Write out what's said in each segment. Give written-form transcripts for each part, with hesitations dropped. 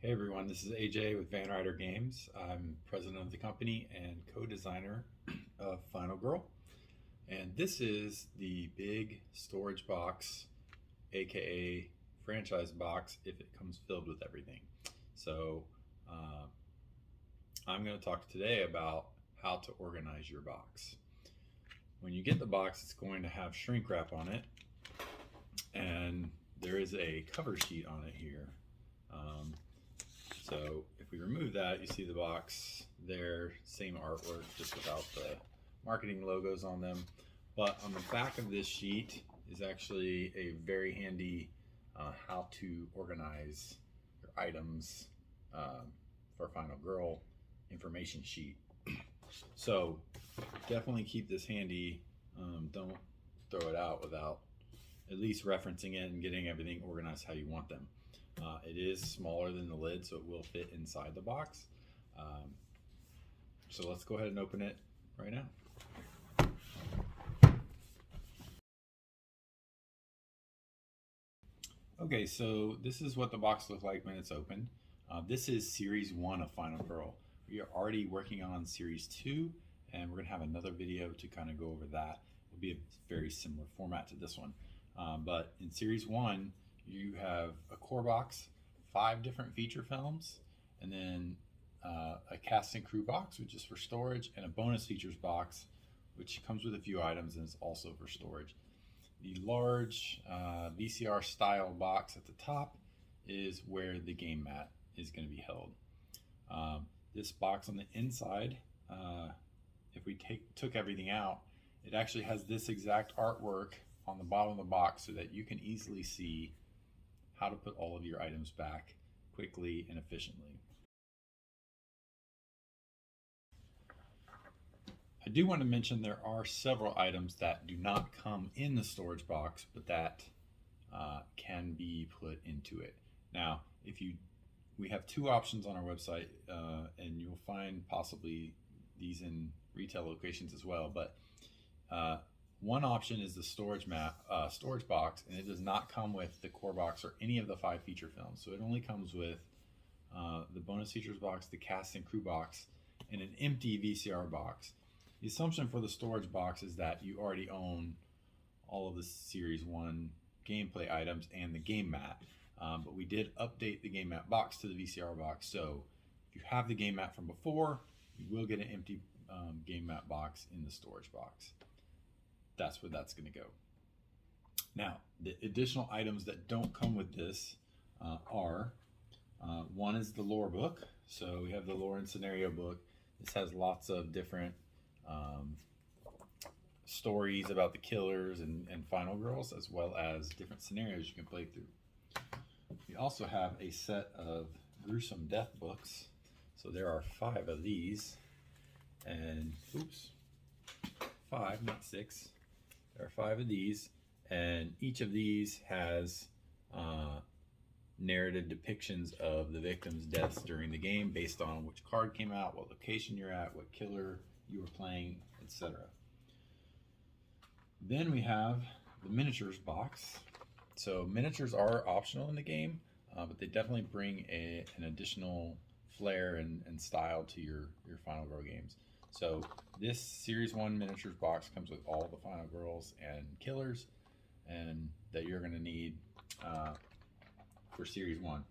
Hey everyone, this is AJ with Van Ryder Games. I'm president of the company and co-designer of Final Girl. And this is the big storage box, aka franchise box, if it comes filled with everything. So uh, I'm going to talk today about how to organize your box. When you get the box, it's going to have shrink wrap on it, and there is a cover sheet on it here. Um, So if we remove that, you see the box there, same artwork, just without the marketing logos on them. But on the back of this sheet is actually a very handy how to organize your items for Final Girl information sheet. So definitely keep this handy. Don't throw it out without at least referencing it and getting everything organized how you want them. It is smaller than the lid, so it will fit inside the box. Um, so let's go ahead and open it right now. Okay, so this is what the box looks like when it's opened. This is Series 1 of Final Girl. We are already working on Series 2, and we're going to have another video to kind of go over that. It'll be a very similar format to this one. But in Series 1, you have a core box, 5 different feature films, and then a cast and crew box, which is for storage, and a bonus features box, which comes with a few items and is also for storage. The large VCR style box at the top is where the game mat is going to be held. This box on the inside, if we took everything out, it actually has this exact artwork on the bottom of the box so that you can easily see how to put all of your items back quickly and efficiently. I do want to mention there are several items that do not come in the storage box, but that can be put into it. Now, we have 2 options on our website, and you'll find possibly these in retail locations as well. But one option is the storage box, and it does not come with the core box or any of the 5 feature films. So it only comes with the bonus features box, the cast and crew box, and an empty VCR box. The assumption for the storage box is that you already own all of the Series 1 gameplay items and the game mat, but we did update the game mat box to the VCR box, so if you have the game mat from before, you will get an empty game mat box in the storage box. That's where that's going to go. Now, the additional items that don't come with this are one is the lore book. So we have the lore and scenario book. This has lots of different stories about the killers and Final Girls, as well as different scenarios you can play through. We also have a set of gruesome death books. So there are 5 of these, and 5, not 6. There are 5 of these, and each of these has narrative depictions of the victims' deaths during the game based on which card came out, what location you're at, what killer you were playing, etc. Then we have the miniatures box. So miniatures are optional in the game, but they definitely bring an additional flair and style to your Final Girl games. So this Series 1 miniatures box comes with all the Final Girls and killers and that you're going to need for Series 1.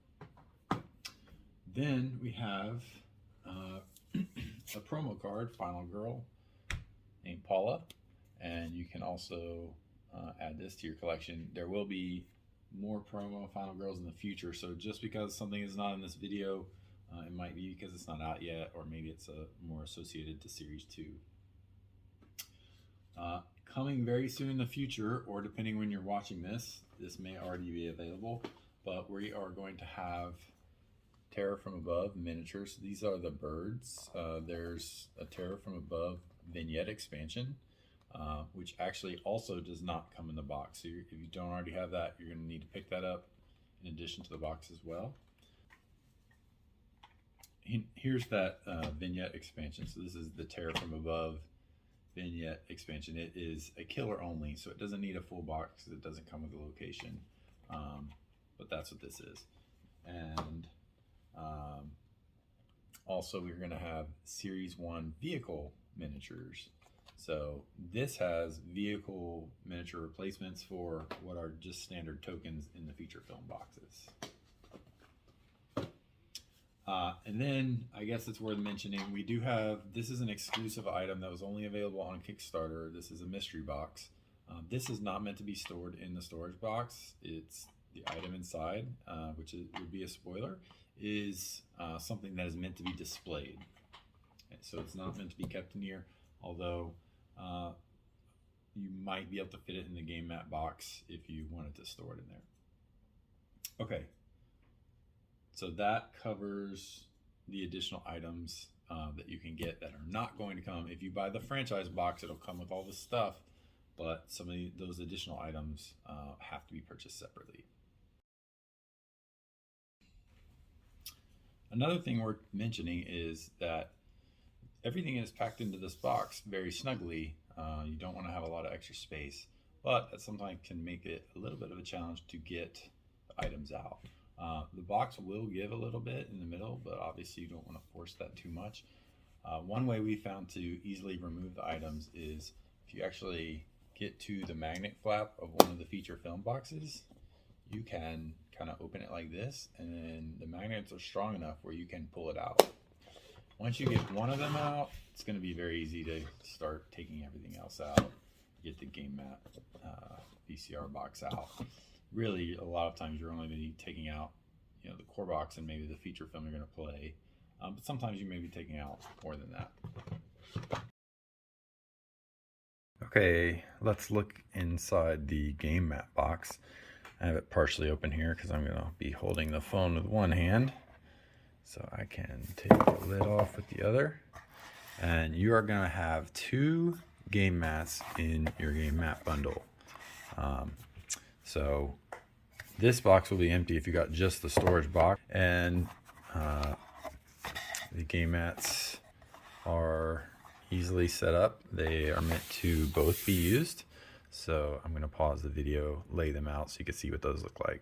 Then we have a promo card, Final Girl, named Paula, and you can also add this to your collection. There will be more promo Final Girls in the future, so just because something is not in this video, it might be because it's not out yet, or maybe it's more associated to Series 2. Coming very soon in the future, or depending when you're watching this may already be available, but we are going to have Terror from Above miniatures. These are the birds. There's a Terror from Above vignette expansion, which actually also does not come in the box. So if you don't already have that, you're going to need to pick that up in addition to the box as well. Here's that vignette expansion. So this is the Terror from Above vignette expansion. It is a killer only, so it doesn't need a full box because it doesn't come with a location. But that's what this is. And Um, Also, we're going to have Series 1 vehicle miniatures. So this has vehicle miniature replacements for what are just standard tokens in the feature film boxes. And then I guess it's worth mentioning, we do have, this is an exclusive item that was only available on Kickstarter. This is a mystery box. This is not meant to be stored in the storage box. It's the item inside, would be a spoiler, is something that is meant to be displayed. Okay, so it's not meant to be kept in here, although you might be able to fit it in the game mat box if you wanted to store it in there. Okay, so that covers the additional items that you can get that are not going to come. If you buy the franchise box, it'll come with all the stuff, but some of those additional items have to be purchased separately. Another thing worth mentioning is that everything is packed into this box very snugly. You don't want to have a lot of extra space, but that sometimes can make it a little bit of a challenge to get the items out. The box will give a little bit in the middle, but obviously you don't want to force that too much. One way we found to easily remove the items is if you actually get to the magnet flap of one of the feature film boxes, you can kind of open it like this, and then the magnets are strong enough where you can pull it out. Once you get one of them out, it's going to be very easy to start taking everything else out. Get the game mat VCR box out. Really, a lot of times you're only going to be taking out, the core box and maybe the feature film you're going to play. But sometimes you may be taking out more than that. Okay, let's look inside the game mat box. I have it partially open here because I'm going to be holding the phone with one hand. So I can take the lid off with the other. And you are going to have 2 game mats in your game mat bundle. So this box will be empty if you got just the storage box. And the game mats are easily set up. They are meant to both be used. So I'm going to pause the video, lay them out so you can see what those look like.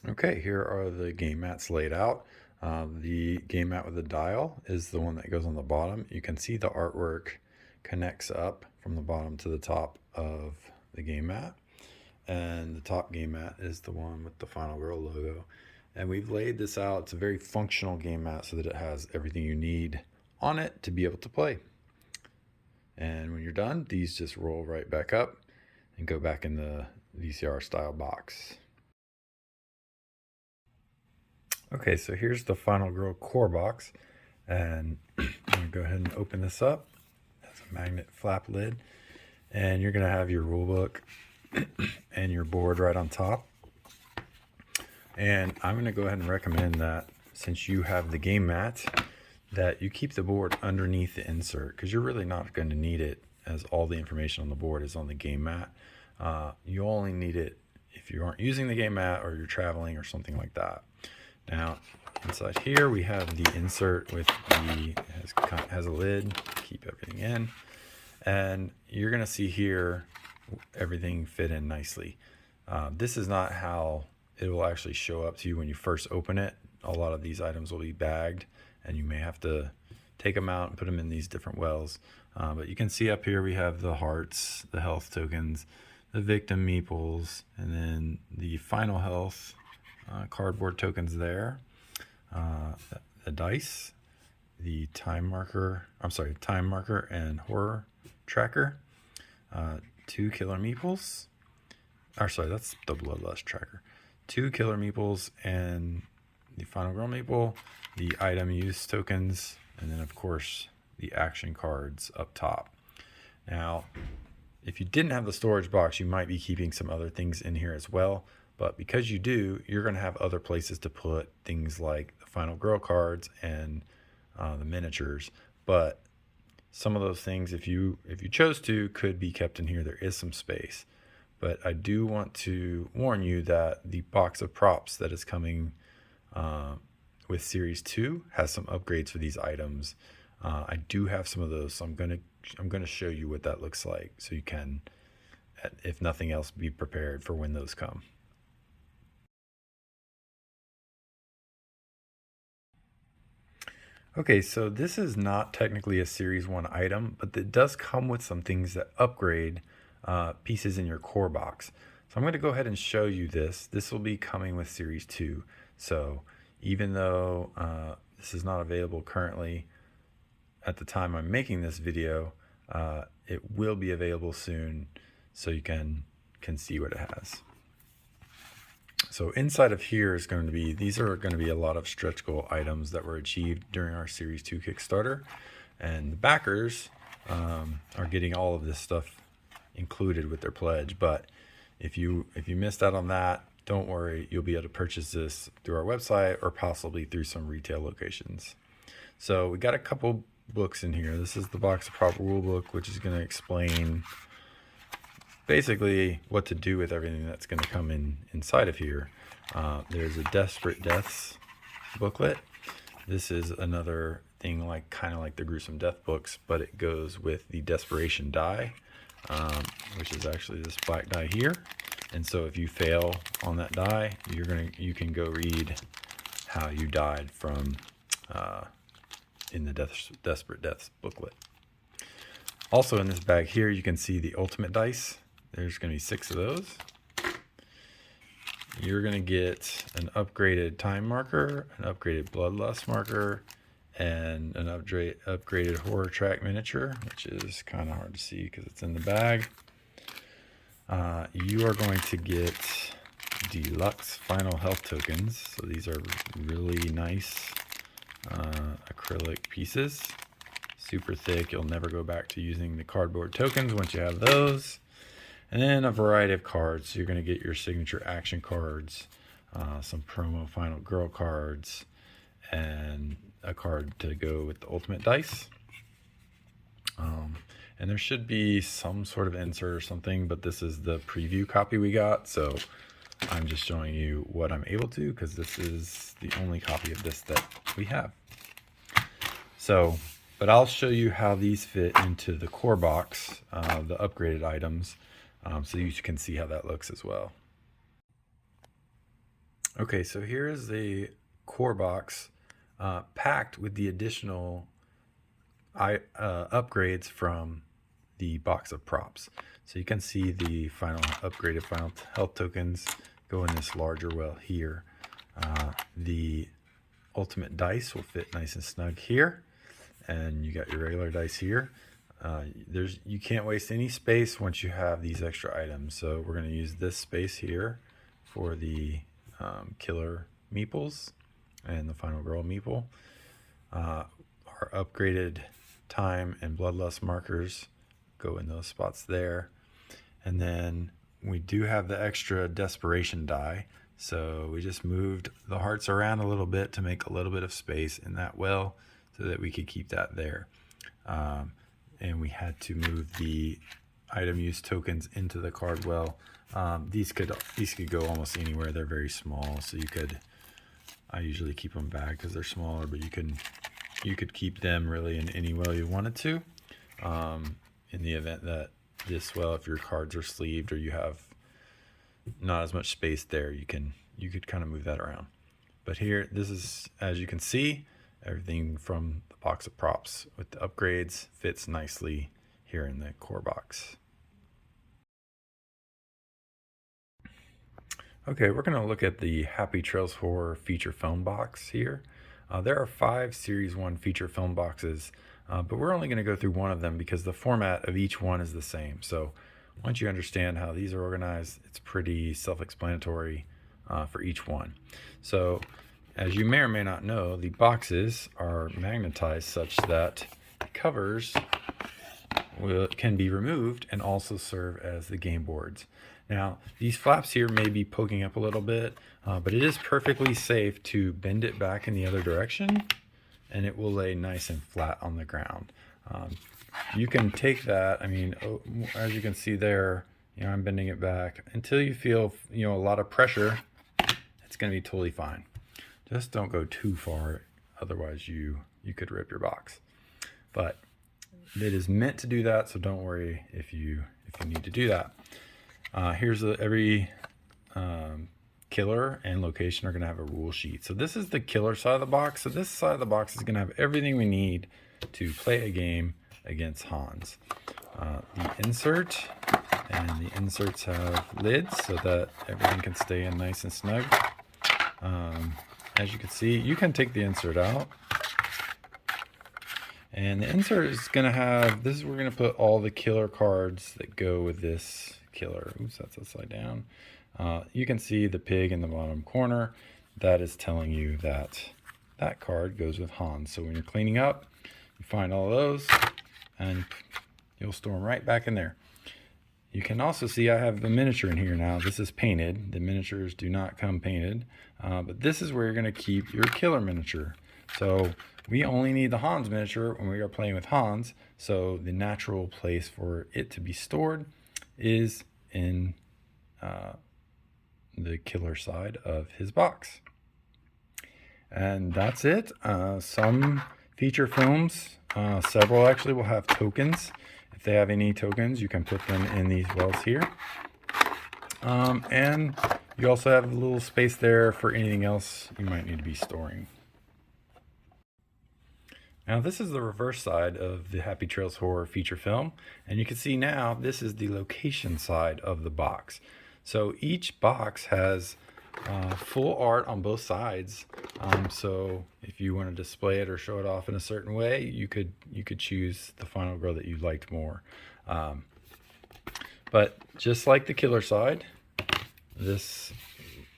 Okay, here are the game mats laid out. The game mat with the dial is the one that goes on the bottom. You can see the artwork connects up from the bottom to the top of the game mat. And the top game mat is the one with the Final Girl logo. And we've laid this out. It's a very functional game mat so that it has everything you need on it to be able to play. And when you're done, these just roll right back up and go back in the VCR style box. Okay, so here's the Final Girl core box, and I'm gonna go ahead and open this up. That's a magnet flap lid, and you're gonna have your rule book and your board right on top. And I'm gonna go ahead and recommend that since you have the game mat, that you keep the board underneath the insert, because you're really not going to need it, as all the information on the board is on the game mat. You only need it if you aren't using the game mat or you're traveling or something like that. Now, inside here we have the insert with has a lid to keep everything in, and you're going to see here everything fit in nicely. This is not how it will actually show up to you when you first open it. A lot of these items will be bagged, and you may have to take them out and put them in these different wells. But you can see up here we have the hearts, the health tokens, the victim meeples, and then the final health cardboard tokens there. The dice, the time marker and horror tracker, 2 killer meeples. That's the bloodlust tracker. 2 killer meeples and the Final Girl meeple, the item use tokens, and then of course the action cards up top. Now, if you didn't have the storage box, you might be keeping some other things in here as well, but because you do, you're going to have other places to put things like the Final Girl cards and the miniatures. But some of those things, if you chose to, could be kept in here. There is some space. But I do want to warn you that the box of props that is coming with Series 2 has some upgrades for these items. I do have some of those, so I'm gonna show you what that looks like, so you can, if nothing else, be prepared for when those come. Okay, so this is not technically a Series 1 item, but it does come with some things that upgrade pieces in your core box. So I'm going to go ahead and show you this. This will be coming with Series 2. So even though this is not available currently at the time I'm making this video, it will be available soon so you can see what it has. So inside of here is going to be, these are going to be a lot of stretch goal items that were achieved during our Series 2 Kickstarter. And the backers are getting all of this stuff included with their pledge. But if you missed out on that, don't worry, you'll be able to purchase this through our website or possibly through some retail locations. So we got a couple books in here. This is the Box of Prop rule book, which is going to explain basically what to do with everything that's going to come inside of here. There's a Desperate Deaths booklet. This is another thing kind of like the Gruesome Death books, but it goes with the Desperation die, which is actually this black die here. And so if you fail on that die, you can go read how you died from in the Desperate Deaths booklet. Also in this bag here, you can see the Ultimate dice. There's going to be 6 of those. You're going to get an upgraded time marker, an upgraded bloodlust marker, and an upgraded horror track miniature, which is kind of hard to see because it's in the bag. You are going to get deluxe final health tokens. So these are really nice acrylic pieces. Super thick. You'll never go back to using the cardboard tokens once you have those. And then a variety of cards. So you're going to get your signature action cards, some promo Final Girl cards, and a card to go with the Ultimate dice. And there should be some sort of insert or something, but this is the preview copy we got. So I'm just showing you what I'm able to, because this is the only copy of this that we have. So, but I'll show you how these fit into the core box, the upgraded items, so you can see how that looks as well. Okay, so here is the core box packed with the additional upgrades from the box of props. So you can see the upgraded final health tokens go in this larger well here. The Ultimate dice will fit nice and snug here, and you got your regular dice here. You can't waste any space once you have these extra items. So we're going to use this space here for the killer meeples and the Final Girl meeple. Our upgraded time and bloodlust markers go in those spots there. And then we do have the extra desperation die. So we just moved the hearts around a little bit to make a little bit of space in that well so that we could keep that there. And we had to move the item use tokens into the card well. These could go almost anywhere. They're very small, so I usually keep them back because they're smaller, but you could keep them really in any well you wanted to. In the event that this well, if your cards are sleeved or you have not as much space there, you could kind of move that around. But here, this is, as you can see, everything from the box of props with the upgrades fits nicely here in the core box. Okay, we're going to look at the Happy Trails Horror feature film box here. There are 5 Series 1 feature film boxes, but we're only going to go through one of them because the format of each one is the same. So once you understand how these are organized, it's pretty self-explanatory for each one. So as you may or may not know, the boxes are magnetized such that the covers can be removed and also serve as the game boards. Now, these flaps here may be poking up a little bit, but it is perfectly safe to bend it back in the other direction, and it will lay nice and flat on the ground. You can take that, as you can see there, I'm bending it back until you feel, a lot of pressure. It's going to be totally fine. Just don't go too far, otherwise you could rip your box. But it is meant to do that, so don't worry if you need to do that. Here's every killer and location are going to have a rule sheet. So this is the killer side of the box. So this side of the box is going to have everything we need to play a game against Hans. The insert, and the inserts have lids so that everything can stay in nice and snug. As you can see, you can take the insert out. And the insert is going to have, this is where we're going to put all the killer cards that go with this killer. Oops, that's upside down. You can see the pig in the bottom corner. That is telling you that that card goes with Hans. So when you're cleaning up, you find all those and you'll store them right back in there. You can also see I have the miniature in here now. This is painted. The miniatures do not come painted, but this is where you're going to keep your killer miniature. So we only need the Hans miniature when we are playing with Hans. So the natural place for it to be stored is in the killer side of his box. And that's it. Some feature films, several actually, will have tokens. If they have any tokens, you can put them in these wells here. And you also have a little space there for anything else you might need to be storing. Now this is the reverse side of the Happy Trails Horror feature film. And you can see now this is the location side of the box. So each box has full art on both sides. So if you want to display it or show it off in a certain way, you could choose the Final Girl that you liked more. But just like the killer side, this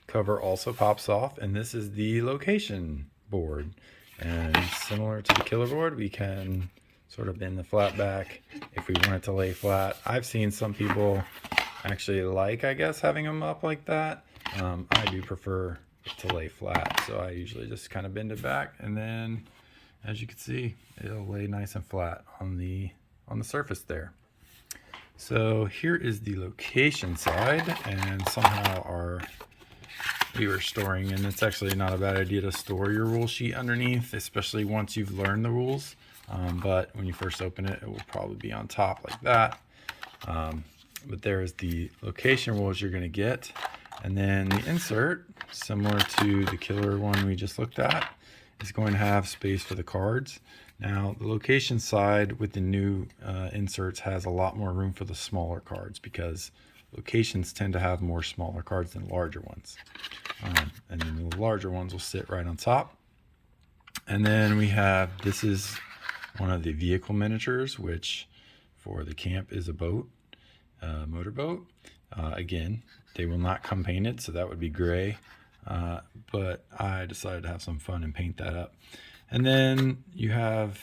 cover also pops off, and this is the location board. And similar to the killer board, we can sort of bend the flat back if we want it to lay flat. I've seen some people actually like, I guess, having them up like that. I do prefer to lay flat, so I usually just kind of bend it back, and then as you can see, it'll lay nice and flat on the surface there. So here is the location side, and somehow we were storing, and it's actually not a bad idea to store your rule sheet underneath, especially once you've learned the rules. But when you first open it, it will probably be on top like that. But there is the location rules you're going to get. And then the insert, similar to the killer one we just looked at, is going to have space for the cards. Now, the location side with the new inserts has a lot more room for the smaller cards because locations tend to have more smaller cards than larger ones. And then the larger ones will sit right on top. And then we have, this is one of the vehicle miniatures, which for the camp is a boat, motorboat. Again, they will not come painted, so that would be gray. But I decided to have some fun and paint that up. And then you have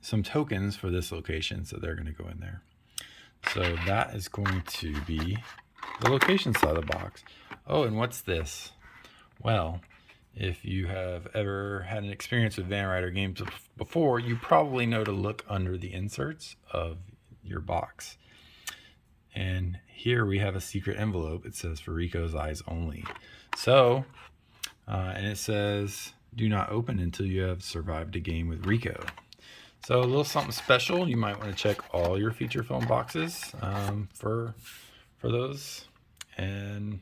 some tokens for this location, so they're going to go in there. So that is going to be the location side of the box. Oh, and what's this? Well, if you have ever had an experience with Van Ryder games before, you probably know to look under the inserts of your box. And here we have a secret envelope. It says for Rico's eyes only. So, and it says, do not open until you have survived a game with Rico. So a little something special. You might want to check all your feature film boxes for those. And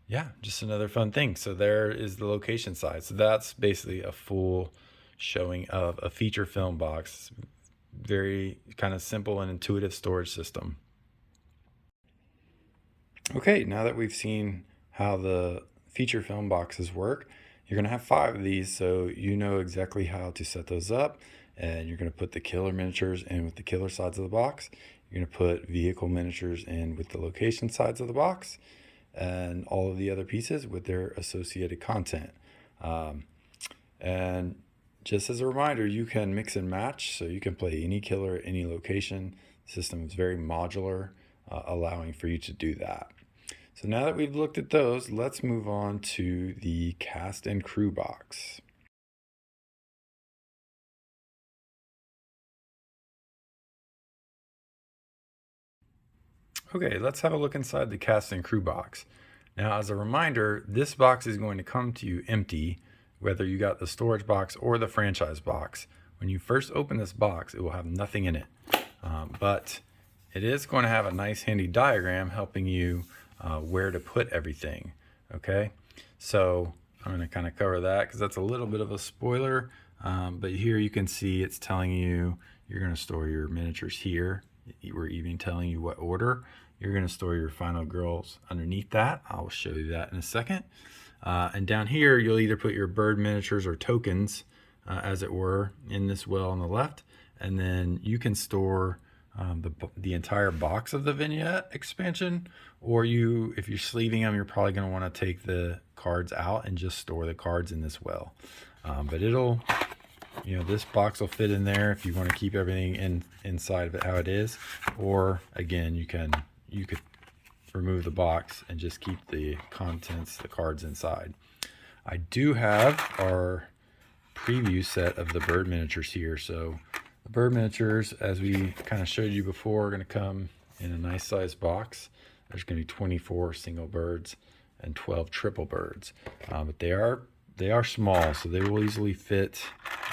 yeah, just another fun thing. So there is the location side. So that's basically a full showing of a feature film box. Very kind of simple and intuitive storage system. Okay, now that we've seen how the feature film boxes work, you're going to have 5 of these, so you know exactly how to set those up. And you're going to put the killer miniatures in with the killer sides of the box. You're going to put vehicle miniatures in with the location sides of the box, and all of the other pieces with their associated content. And just as a reminder, you can mix and match, so you can play any killer, any location. The system is very modular, allowing for you to do that. So now that we've looked at those, let's move on to the cast and crew box. Okay, let's have a look inside the cast and crew box. Now, as a reminder, this box is going to come to you empty, whether you got the storage box or the franchise box. When you first open this box, it will have nothing in it. But it is going to have a nice handy diagram helping you where to put everything. Okay, So I'm going to kind of cover that because that's a little bit of a spoiler. But here you can see it's telling you you're going to store your miniatures here. We're even telling you what order. You're going to store your Final Girls underneath that. I'll show you that in a second. And down here, you'll either put your bird miniatures or tokens, as it were, in this well on the left. And then you can store the entire box of the vignette expansion, or if you're sleeving them, you're probably going to want to take the cards out and just store the cards in this well. But it'll, this box will fit in there if you want to keep everything inside of it how it is. Or again, you could remove the box and just keep the contents, the cards inside. I do have our preview set of the bird miniatures here. So the bird miniatures, as we kind of showed you before, are going to come in a nice sized box. There's going to be 24 single birds and 12 triple birds, but they are small, so they will easily fit.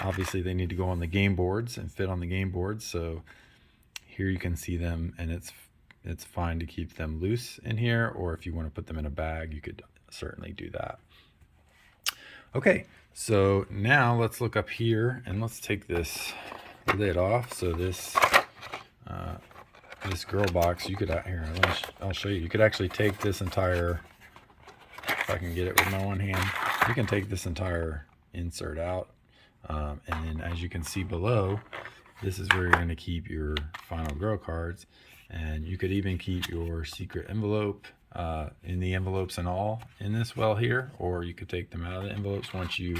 Obviously, they need to go on the game boards and fit on the game boards. So here you can see them, and it's fine to keep them loose in here, or if you want to put them in a bag, you could certainly do that. Okay, so now let's look up here and let's take this lid off. So this girl box, you could, I'll show you. You could actually take this entire, if I can get it with my one hand, you can take this entire insert out. And then as you can see below, this is where you're going to keep your Final Girl cards. And you could even keep your secret envelope in the envelopes and all in this well here, or you could take them out of the envelopes once you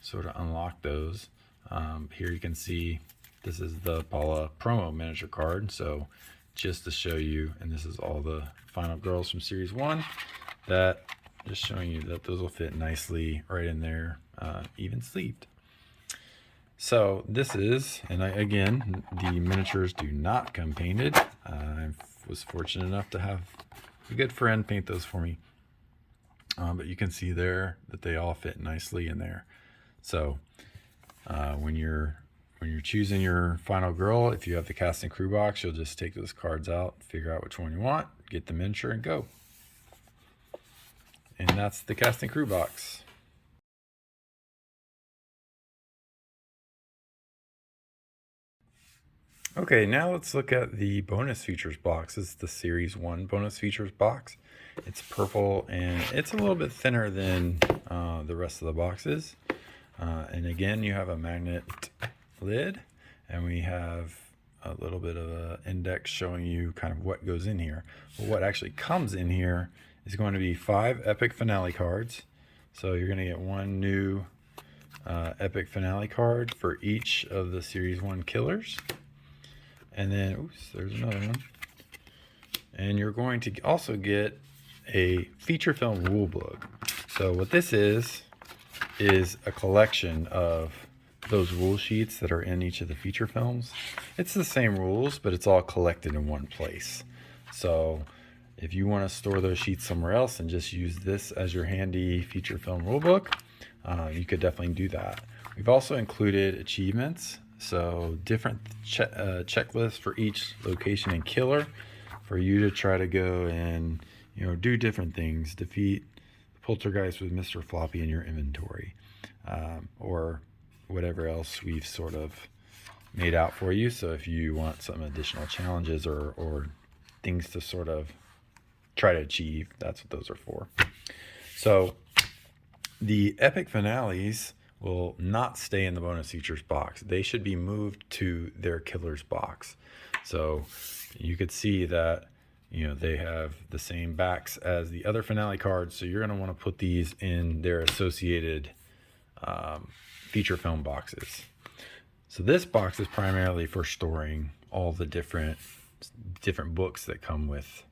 sort of unlock those. Here you can see this is the Paula promo miniature card. So just to show you, and this is all the Final Girls from Series 1, that just showing you that those will fit nicely right in there, even sleeved. So this is, and again, the miniatures do not come painted. I was fortunate enough to have a good friend paint those for me. But you can see there that they all fit nicely in there. So when you're choosing your Final Girl, if you have the cast and crew box, you'll just take those cards out, figure out which one you want, get the miniature, and go. And that's the cast and crew box. Okay, now let's look at the bonus features box. This is the Series 1 bonus features box. It's purple and it's a little bit thinner than the rest of the boxes. And again, you have a magnet lid, and we have a little bit of an index showing you kind of what goes in here. But what actually comes in here is going to be 5 epic finale cards. So you're going to get one new epic finale card for each of the Series 1 killers. And then, oops, there's another one. And you're going to also get a feature film rule book. So what this is a collection of those rule sheets that are in each of the feature films. It's the same rules, but it's all collected in one place. So if you want to store those sheets somewhere else and just use this as your handy feature film rulebook, you could definitely do that. We've also included achievements, so different checklists for each location and killer for you to try to go and do different things, defeat the poltergeist with Mr. Floppy in your inventory, or whatever else we've sort of made out for you. So if you want some additional challenges or things to sort of try to achieve, that's what those are for. So the epic finales will not stay in the bonus features box. They should be moved to their killers box. So you could see that they have the same backs as the other finale cards, so you're going to want to put these in their associated feature film boxes. So this box is primarily for storing all the different books that come with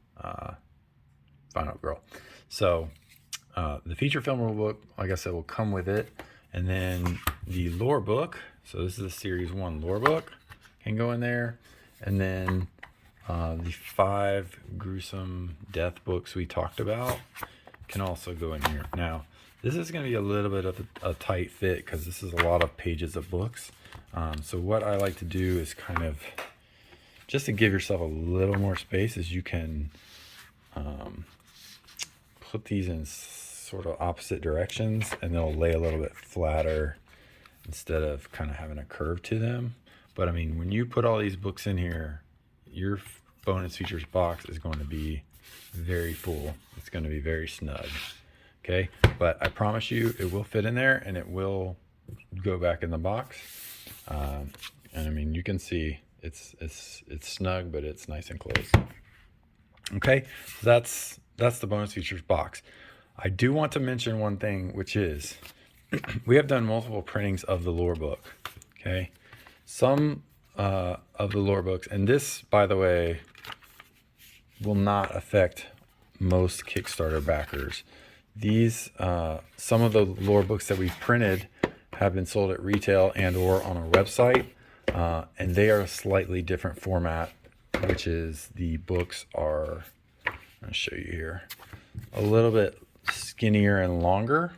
Final Girl. So the feature film rule book, like I said, will come with it. And then the lore book, so this is the Series 1 lore book, can go in there. And then the 5 gruesome death books we talked about can also go in here. Now, this is going to be a little bit of a tight fit because this is a lot of pages of books. So what I like to do is kind of, just to give yourself a little more space, is you can put these in sort of opposite directions, and they'll lay a little bit flatter instead of kind of having a curve to them. But I mean, when you put all these books in here, your bonus features box is going to be very full. It's going to be very snug. Okay, but I promise you it will fit in there and it will go back in the box. And I mean, you can see it's snug, but it's nice and close. Okay, so that's the bonus features box. I do want to mention one thing, which is we have done multiple printings of the lore book. Okay, some of the lore books, and this, by the way, will not affect most Kickstarter backers. These some of the lore books that we've printed have been sold at retail and or on our website, and they are a slightly different format, which is the books are, I'll show you here, a little bit skinnier and longer.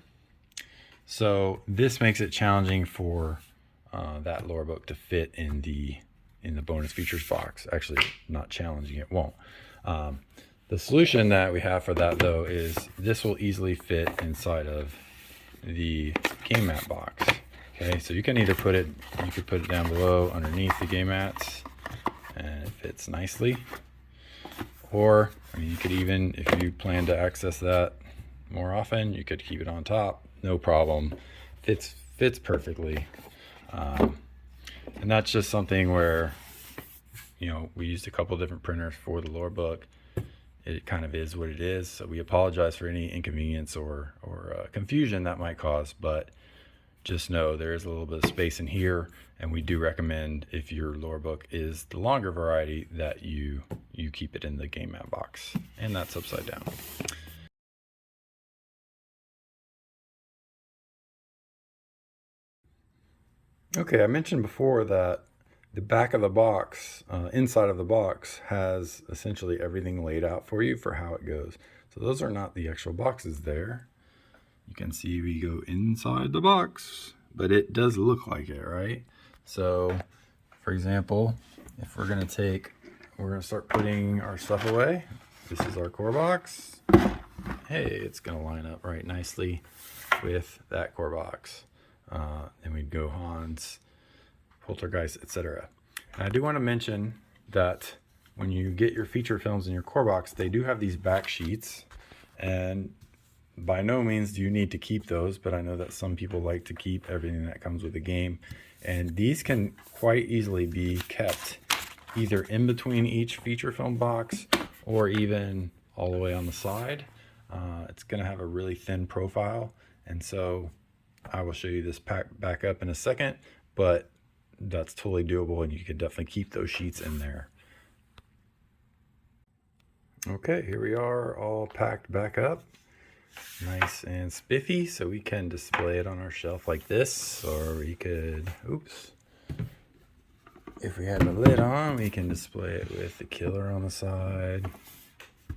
So this makes it challenging for that lore book to fit in the bonus features box. Actually, not challenging, it won't. The solution that we have for that, though, is this will easily fit inside of the game mat box. Okay, so you can either put it down below underneath the game mats and it fits nicely, or I mean, you could even, if you plan to access that more often, you could keep it on top, no problem. Fits perfectly. And that's just something where, you know, we used a couple different printers for the lore book. It kind of is what it is, so we apologize for any inconvenience or confusion that might cause, but just know there is a little bit of space in here, and we do recommend, if your lore book is the longer variety, that you keep it in the game mat box, and that's upside down. Okay, I mentioned before that the back of the box, inside of the box, has essentially everything laid out for you for how it goes. So those are not the actual boxes there. You can see we go inside the box, but it does look like it, right? So, for example, if we're gonna start putting our stuff away. This is our core box. Hey, it's gonna line up right nicely with that core box. Then we'd go Hans, Poltergeist, etc. And I do want to mention that when you get your feature films in your core box, they do have these back sheets, and by no means do you need to keep those, but I know that some people like to keep everything that comes with the game, and these can quite easily be kept either in between each feature film box or even all the way on the side. It's going to have a really thin profile, and so I will show you this back up in a second, but that's totally doable, and you could definitely keep those sheets in there. Okay, here we are, all packed back up, nice and spiffy, so we can display it on our shelf like this, or we could, oops, if we had the lid on, we can display it with the killer on the side.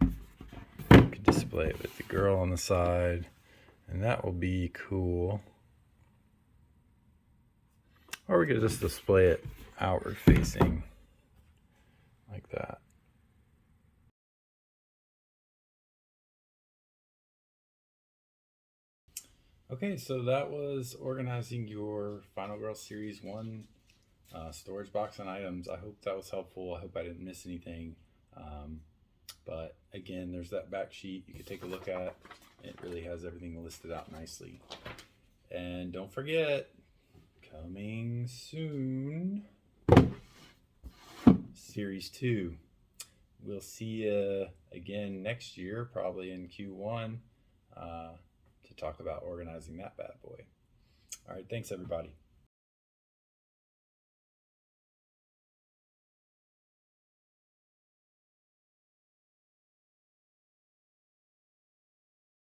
We could display it with the girl on the side, and that will be cool. Or we could just display it outward facing like that. Okay, so that was organizing your Final Girl Series 1 storage box and items. I hope that was helpful. I hope I didn't miss anything. But again, there's that back sheet you could take a look at. It really has everything listed out nicely. And don't forget, coming soon, Series 2. We'll see you again next year, probably in Q1, to talk about organizing that bad boy. All right, thanks everybody.